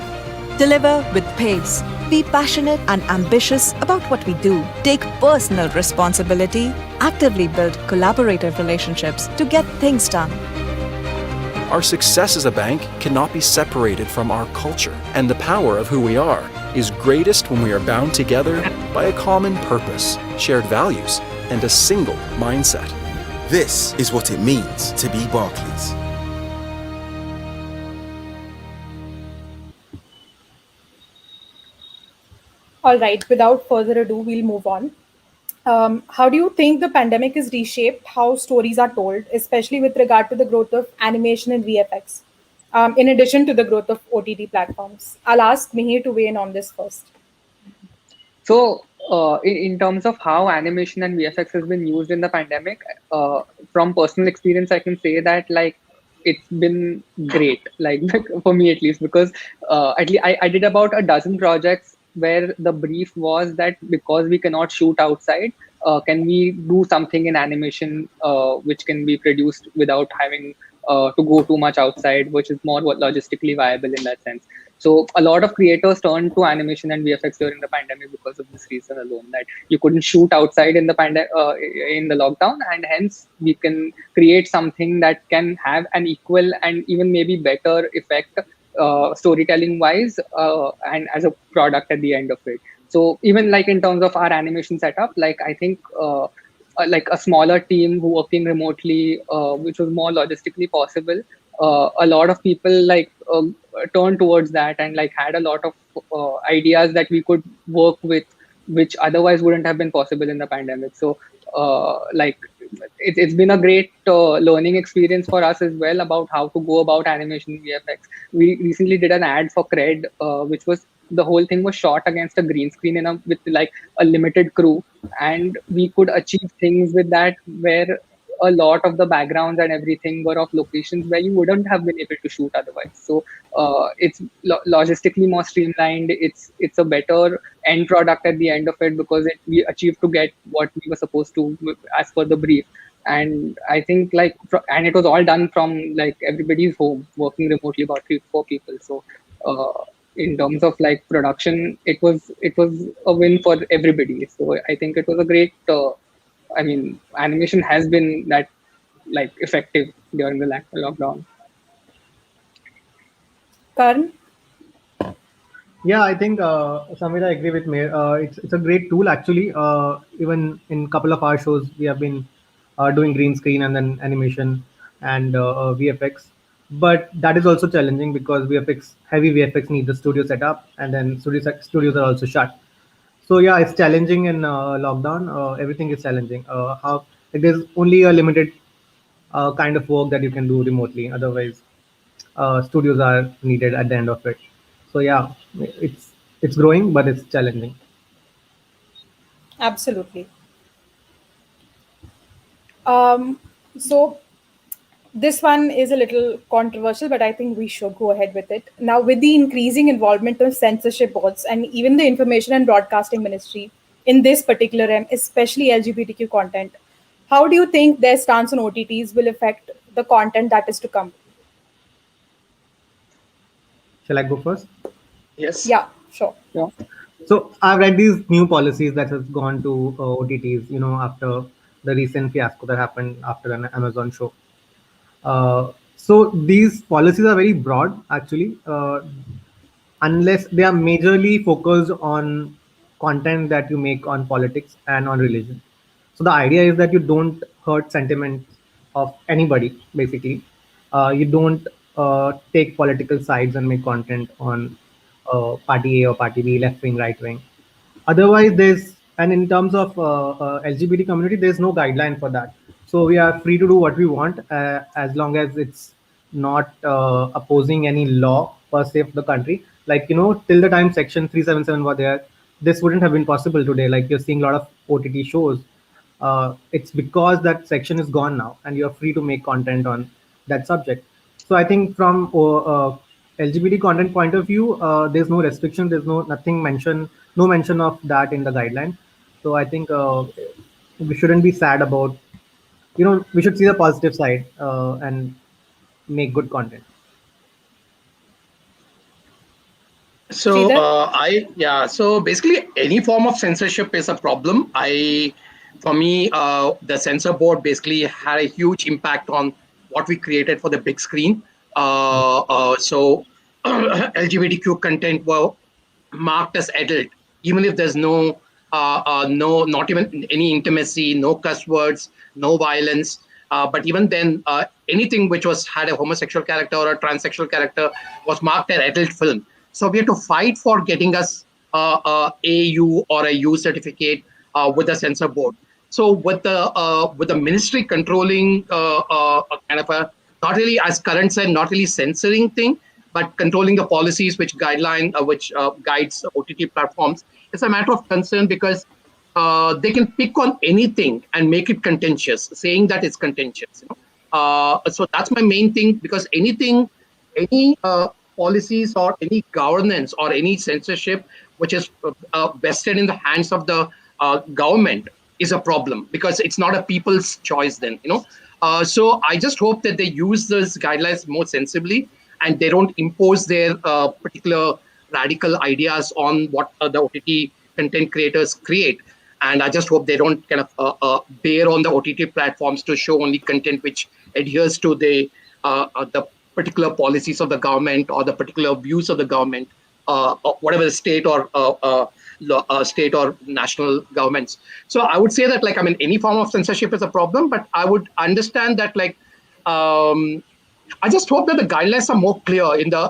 Deliver with pace. Be passionate and ambitious about what we do. Take personal responsibility. Actively build collaborative relationships to get things done. Our success as a bank cannot be separated from our culture, and the power of who we are is greatest when we are bound together by a common purpose, shared values, and a single mindset. This is what it means to be Barclays. All right, without further ado, we'll move on. How do you think the pandemic has reshaped how stories are told, especially with regard to the growth of animation and VFX, in addition to the growth of OTT platforms? I'll ask Mihir to weigh in on this first. So, in terms of how animation and VFX has been used in the pandemic, from personal experience, I can say that like it's been great, like for me at least, because at least I did about a dozen projects where the brief was that because we cannot shoot outside, can we do something in animation which can be produced without having to go too much outside, which is more logistically viable in that sense. So a lot of creators turned to animation and VFX during the pandemic because of this reason alone, that you couldn't shoot outside in the in the lockdown, and hence we can create something that can have an equal and even maybe better effect storytelling wise and as a product at the end of it. So even like in terms of our animation setup, like I think like a smaller team who working remotely, which was more logistically possible, a lot of people like turned towards that and like had a lot of ideas that we could work with, which otherwise wouldn't have been possible in the pandemic. So like it's been a great learning experience for us as well about how to go about animation VFX. We recently did an ad for Cred, which was the whole thing was shot against a green screen with like a limited crew, and we could achieve things with that where a lot of the backgrounds and everything were of locations where you wouldn't have been able to shoot otherwise. So it's logistically more streamlined. It's a better end product at the end of it because we achieved to get what we were supposed to as per the brief. And I think like, and it was all done from like everybody's home, working remotely, about 3-4 people. So in terms of like production, it was a win for everybody. So I think it was a great. I mean, animation has been that like effective during the lockdown. Karan? Yeah, I think Samir, I agree with me. It's a great tool actually. Even in a couple of our shows, we have been doing green screen and then animation and VFX. But that is also challenging because heavy VFX needs a studio setup, and then studios are also shut. So yeah, it's challenging in lockdown. Everything is challenging. How there's only a limited kind of work that you can do remotely. Otherwise, studios are needed at the end of it. So yeah, it's growing, but it's challenging. Absolutely. So this one is a little controversial, but I think we should go ahead with it. Now, with the increasing involvement of censorship boards and even the Information and Broadcasting Ministry in this particular realm, especially LGBTQ content, how do you think their stance on OTTs will affect the content that is to come? Shall I go first? Yes. Yeah, sure. Yeah. So I've read these new policies that has gone to OTTs, after the recent fiasco that happened after an Amazon show. So these policies are very broad, actually, unless they are majorly focused on content that you make on politics and on religion. So the idea is that you don't hurt sentiment of anybody, basically. You don't take political sides and make content on party A or party B, left wing, right wing. Otherwise, and in terms of LGBT community, there's no guideline for that. So we are free to do what we want as long as it's not opposing any law per se of the country. Like, till the time Section 377 were there, this wouldn't have been possible today. Like you're seeing a lot of OTT shows. It's because that section is gone now and you're free to make content on that subject. So I think from LGBT content point of view, there's no restriction. There's no mention of that in the guideline. So I think we shouldn't be sad about we should see the positive side and make good content. So Sridhar? so basically any form of censorship is a problem. For me, the censor board basically had a huge impact on what we created for the big screen. So LGBTQ content were marked as adult, even if there's not even any intimacy, no cuss words, no violence. But even then, anything which had a homosexual character or a transsexual character was marked as adult film. So we had to fight for getting us AU or a U certificate with the censor board. So with the ministry controlling kind of a, not really, as Karan said, not really censoring thing, but controlling the policies which guides OTT platforms. It's a matter of concern because they can pick on anything and make it contentious, saying that it's contentious. So that's my main thing, because any policies or any governance or any censorship which is vested in the hands of the government is a problem, because it's not a people's choice then. So I just hope that they use those guidelines more sensibly and they don't impose their particular radical ideas on what the OTT content creators create. And I just hope they don't kind of bear on the OTT platforms to show only content which adheres to the particular policies of the government or the particular views of the government, whatever the state or national governments. So I would say that, like, I mean, any form of censorship is a problem, but I would understand that, like, I just hope that the guidelines are more clear. In the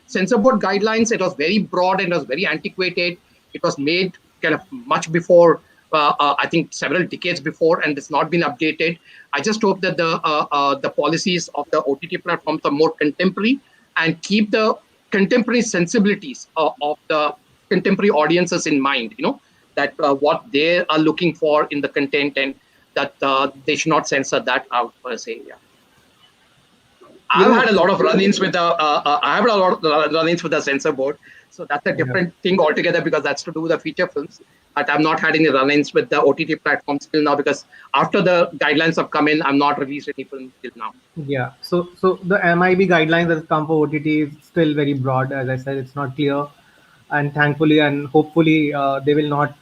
censor board guidelines, it was very broad and it was very antiquated. It was made kind of much before, I think several decades before, and it's not been updated. I just hope that the policies of the OTT platforms are more contemporary and keep the contemporary sensibilities of the contemporary audiences in mind. That what they are looking for in the content, and that they should not censor that out per se. Yeah. I've had a lot of run-ins with the censor board, so that's a different thing altogether, because that's to do with the feature films. But I've not had any run-ins with the OTT platforms till now, because after the guidelines have come in, I've not released any film till now. Yeah. So the MIB guidelines that come for OTT is still very broad. As I said, it's not clear, and thankfully and hopefully they will not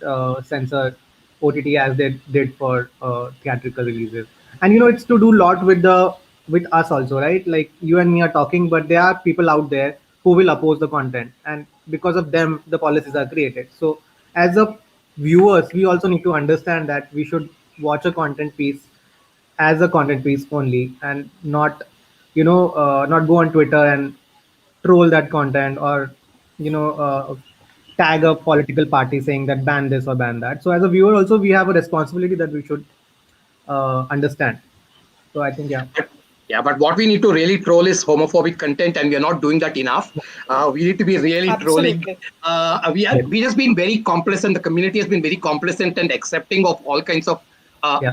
censor OTT as they did for theatrical releases. And it's to do a lot with us also, right? Like you and me are talking, but there are people out there who will oppose the content, and because of them, the policies are created. So as a viewers, we also need to understand that we should watch a content piece as a content piece only, and not not go on Twitter and troll that content, or tag a political party saying that ban this or ban that. So as a viewer also, we have a responsibility that we should understand. So I think Yeah, but what we need to really troll is homophobic content, and we are not doing that enough. We need to be really trolling. We just been very complacent. The community has been very complacent and accepting of all kinds of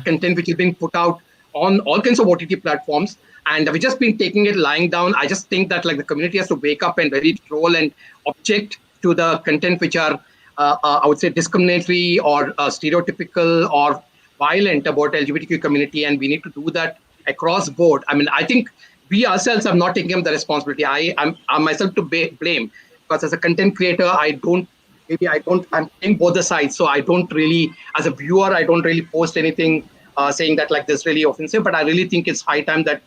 content which is being put out on all kinds of OTT platforms, and we've just been taking it lying down. I just think that, like, the community has to wake up and really troll and object to the content which are, I would say, discriminatory or stereotypical or violent about LGBTQ community, and we need to do that across board. I mean, I think we ourselves have not taken the responsibility. I'm myself to blame, because as a content creator, I'm playing both the sides. So I don't really, as a viewer, I don't really post anything saying that, like, this is really offensive. But I really think it's high time that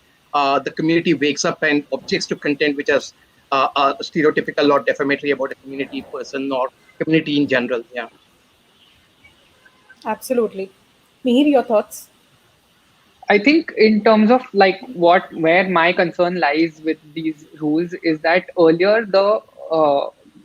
the community wakes up and objects to content which is stereotypical or defamatory about a community person or community in general. Yeah. Absolutely. Mihir, your thoughts? I think in terms of, like, where my concern lies with these rules is that earlier the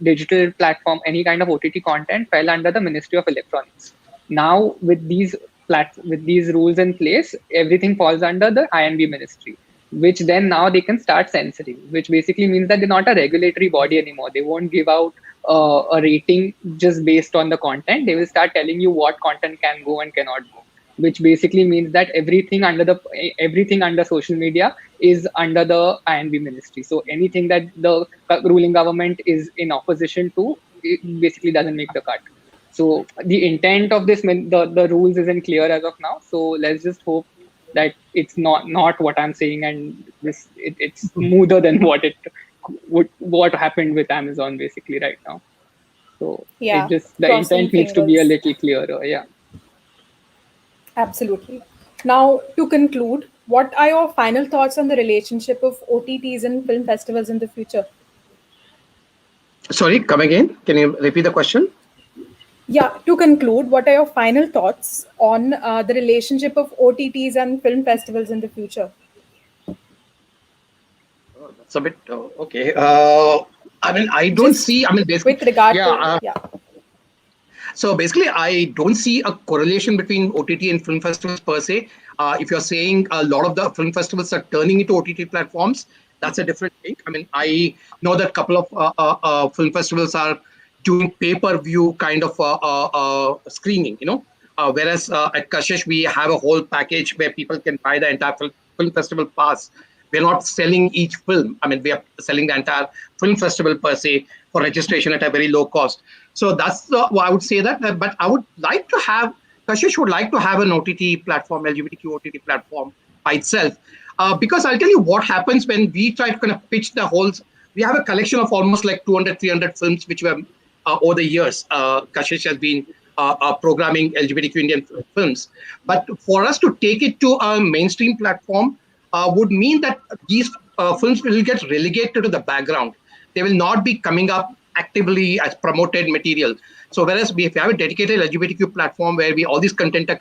digital platform, any kind of OTT content, fell under the Ministry of Electronics. Now with these rules in place, everything falls under the INB ministry, which then now they can start censoring, which basically means that they're not a regulatory body anymore. They won't give out a rating just based on the content. They will start telling you what content can go and cannot go, which basically means that everything under social media is under the INB ministry. So anything that the ruling government is in opposition to, it basically doesn't make the cut. So the intent of this, the rules isn't clear as of now. So let's just hope that it's not what I'm saying, and it's smoother than what happened with Amazon basically right now. So Yeah, the crossing intent needs to be a fingers. little clearer. Yeah. Absolutely. Now, to conclude, what are your final thoughts on the relationship of OTTs and film festivals in the future? Sorry, come again. Can you repeat the question? Yeah, to conclude, what are your final thoughts on the relationship of OTTs and film festivals in the future? It's a bit okay. I mean, I don't Just see. I mean, basically, with regard yeah. to, yeah. So basically, I don't see a correlation between OTT and film festivals per se. If you're saying a lot of the film festivals are turning into OTT platforms, that's a different thing. I mean, I know that a couple of film festivals are doing pay-per-view kind of screening, whereas at Kashish, we have a whole package where people can buy the entire film festival pass. We're not selling each film. I mean, we are selling the entire film festival per se for registration at a very low cost. So that's I would say that. But I would like to have, Kashish would like to have an OTT platform, LGBTQ OTT platform by itself. Because I'll tell you what happens when we try to kind of pitch the whole. We have a collection of almost like 200, 300 films which were over the years. Kashish has been programming LGBTQ Indian films. But for us to take it to a mainstream platform would mean that these films will get relegated to the background. They will not be coming up actively as promoted material. So whereas if we have a dedicated LGBTQ platform where all these content are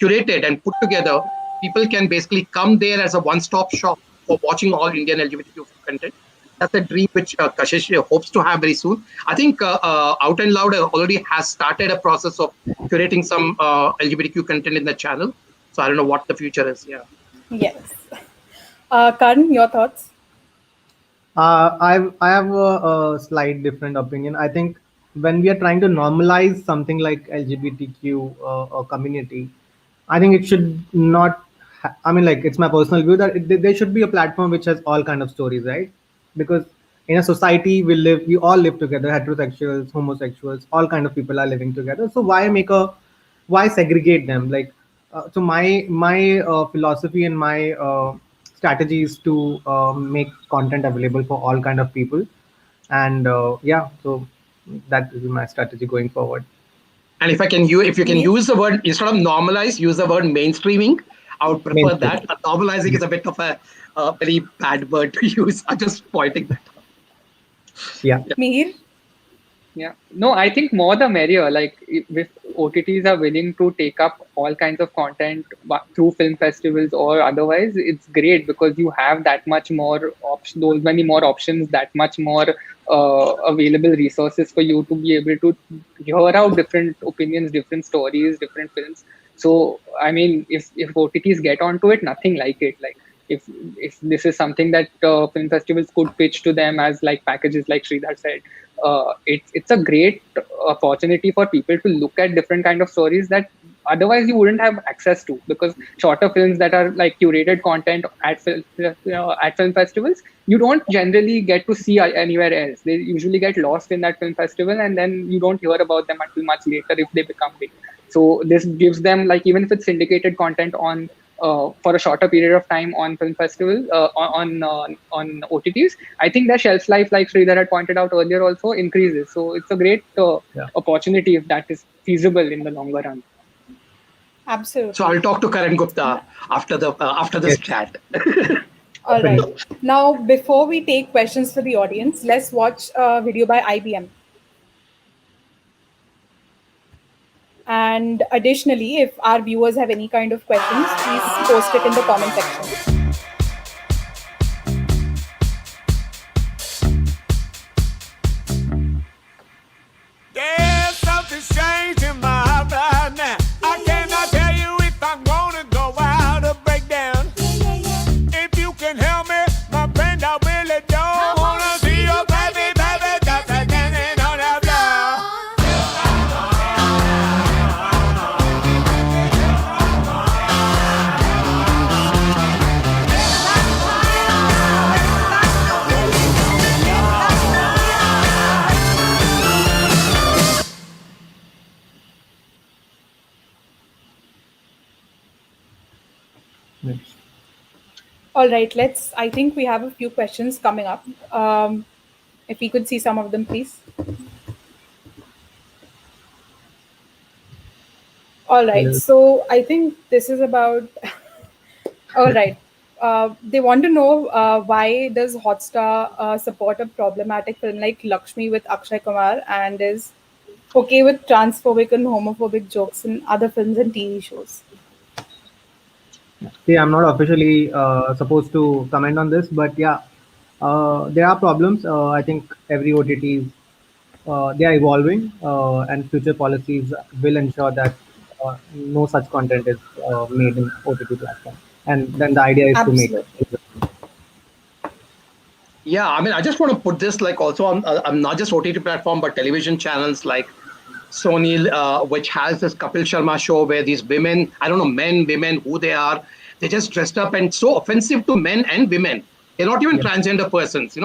curated and put together, people can basically come there as a one-stop shop for watching all Indian LGBTQ content. That's a dream which Kashish hopes to have very soon. I think Out and Loud already has started a process of curating some LGBTQ content in the channel. So I don't know what the future is. Yeah. Yes. Karan, your thoughts? I have a slight different opinion. I think when we are trying to normalize something like LGBTQ community, I think it should not. I mean, like it's my personal view that there should be a platform which has all kind of stories, right? Because in a society we all live together, heterosexuals, homosexuals, all kind of people are living together. So why segregate them? Like, so my philosophy and my strategy is to make content available for all kind of people, and yeah, so that is my strategy going forward. And if you can use the word instead of normalize, use the word mainstreaming. I would prefer that. Normalizing is a bit of a very bad word to use. I'm just pointing that out. Yeah. Mihir? Yeah. No, I think more the merrier. Like if OTTs are willing to take up all kinds of content through film festivals or otherwise, it's great because you have that much more those many more options, that much more available resources for you to be able to hear out different opinions, different stories, different films. So I mean, if OTTs get onto it, nothing like it. Like if this is something that film festivals could pitch to them as like packages, like Sridhar said, it's a great opportunity for people to look at different kind of stories that otherwise you wouldn't have access to, because shorter films that are like curated content at film festivals, you don't generally get to see anywhere else. They usually get lost in that film festival, and then you don't hear about them until much later if they become big. So this gives them, like, even if it's syndicated content on for a shorter period of time on film festival on OTTs, I think their shelf life, like Sridhar had pointed out earlier, also increases. So it's a great opportunity if that is feasible in the longer run. Absolutely. So I'll talk to Karan Gupta after this chat. All right. Now, before we take questions for the audience, let's watch a video by IBM. And additionally, if our viewers have any kind of questions, please post it in the comment section. There's something strange in my heart right now. I cannot tell you if I'm gonna go out or break down. If you can help me, my friend, I really don't wanna see your baby, just dancing on the floor. minutes. All right, I think we have a few questions coming up. If we could see some of them, please. All right, so I think this is about. All right. They want to know why does Hotstar support a problematic film like Lakshmi with Akshay Kumar and is okay with transphobic and homophobic jokes in other films and TV shows? See, I'm not officially supposed to comment on this, but yeah, there are problems. I think every OTT they are evolving, and future policies will ensure that no such content is made in OTT platform. And then the idea is to make. Absolutely. Yeah, I mean, I just want to put this like also on not just OTT platform, but television channels like Sony, which has this Kapil Sharma show where these women, I don't know, men, women, who they are, they just dressed up and so offensive to men and women. They're not even transgender persons,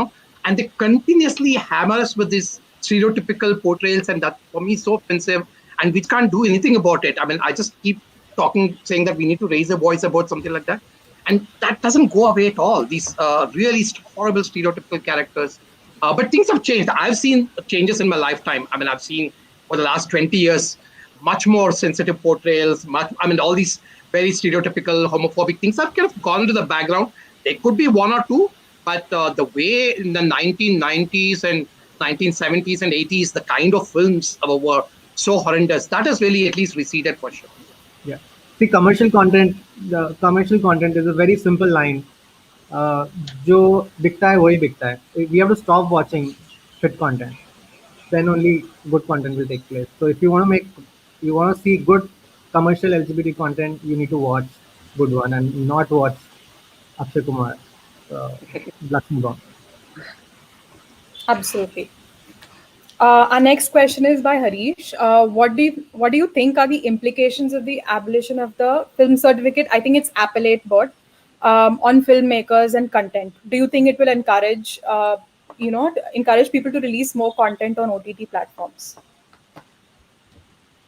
and they continuously hammer us with these stereotypical portrayals, and that for me is so offensive, and we can't do anything about it. I mean, I just keep saying that we need to raise a voice about something like that. And that doesn't go away at all. These really horrible stereotypical characters. But things have changed. I've seen changes in my lifetime. I mean, I've seen for the last 20 years, much more sensitive portrayals. All these very stereotypical homophobic things have kind of gone into the background. There could be one or two, but the way in the 1990s and 1970s and 80s, the kind of films were so horrendous, that has really at least receded for sure. Yeah. See, commercial content. The commercial content is a very simple line. जो बिकता है वही बिकता है. We have to stop watching shit content. Then only good content will take place. So if you want to see good commercial LGBT content, you need to watch good one and not watch Akshay Kumar, Lakshmi Bomb. Absolutely. Our next question is by Harish. What do you think are the implications of the abolition of the film certificate? I think it's appellate board on filmmakers and content. Do you think it will encourage encourage people to release more content on OTT platforms?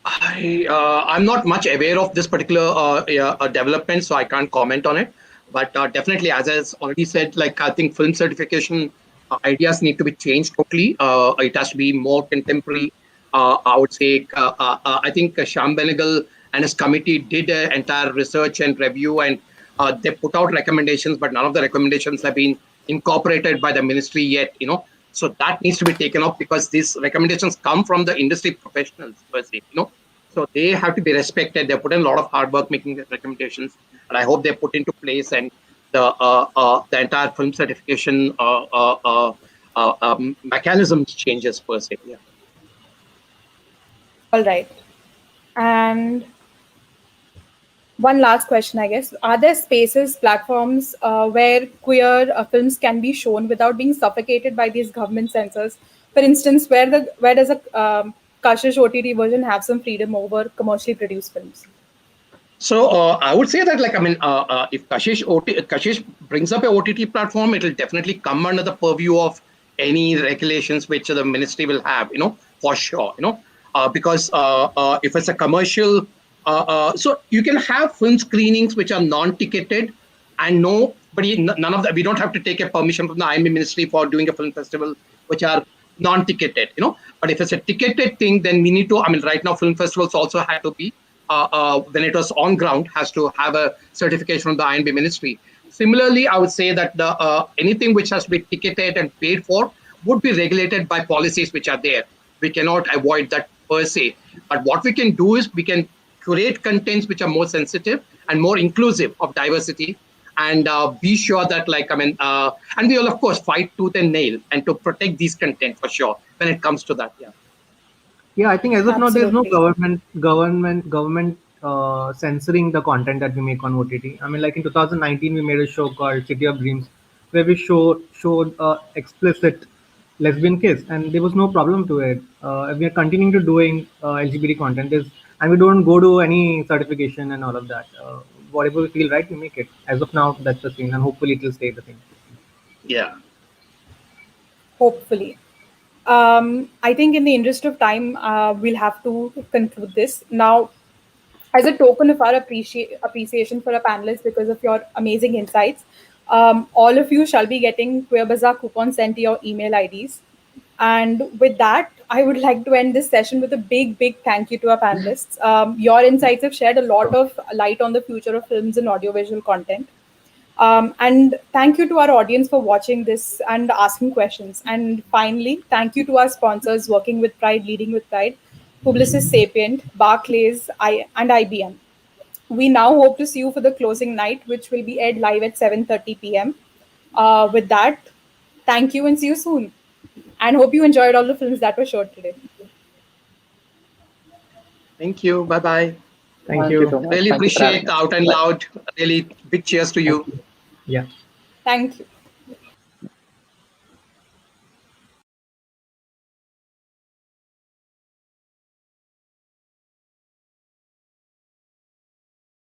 I'm not much aware of this particular development, so I can't comment on it. But definitely, as I already said, like I think film certification ideas need to be changed totally. It has to be more contemporary. I would say, I think Shyam Benegal and his committee did an entire research and review, and they put out recommendations, but none of the recommendations have been incorporated by the ministry yet. So that needs to be taken up because these recommendations come from the industry professionals per se. So they have to be respected. They put in a lot of hard work making these recommendations, and I hope they put into place and the entire film certification mechanism changes per se. Yeah. All right. And one last question, I guess. Are there spaces, platforms where queer films can be shown without being suffocated by these government censors? For instance, where does a Kashish OTT version have some freedom over commercially produced films? So I would say that, if Kashish brings up a OTT platform, it will definitely come under the purview of any regulations which the ministry will have, for sure, because if it's a commercial, so you can have film screenings which are non-ticketed, and none of that. We don't have to take a permission from the IMB ministry for doing a film festival which are non-ticketed, But if it's a ticketed thing, then we need to. Right now, film festivals also have to be. When it was on ground, has to have a certification from the INB ministry. Similarly, I would say that anything which has to be ticketed and paid for would be regulated by policies which are there. We cannot avoid that per se. But what we can do is we can curate contents which are more sensitive and more inclusive of diversity, and be sure that and we will of course fight tooth and nail and to protect these content for sure when it comes to that. Yeah, I think as of now, there's no Absolutely. government censoring the content that we make on OTT. Like in 2019, we made a show called City of Dreams, where we showed explicit lesbian kiss, and there was no problem to it. We are continuing to doing LGBT content, and we don't go to any certification and all of that. Whatever we feel right, we make it. As of now, that's the thing, and hopefully it will stay the same. Yeah. Hopefully. I think in the interest of time, we'll have to conclude this. Now, as a token of our appreciation for our panelists because of your amazing insights, all of you shall be getting Queer Bazaar coupons sent to your email IDs. And with that, I would like to end this session with a big, big thank you to our panelists. Your insights have shed a lot of light on the future of films and audiovisual content. And thank you to our audience for watching this and asking questions. And finally, thank you to our sponsors working with Pride, leading with Pride, Publicis Sapient, Barclays, and IBM. We now hope to see you for the closing night, which will be aired live at 7:30 p.m. With that, thank you and see you soon. And hope you enjoyed all the films that were showed today. Thank you. Bye bye. Thank you so Really appreciate Out and Loud. Really big cheers to you. Yeah. Thank you.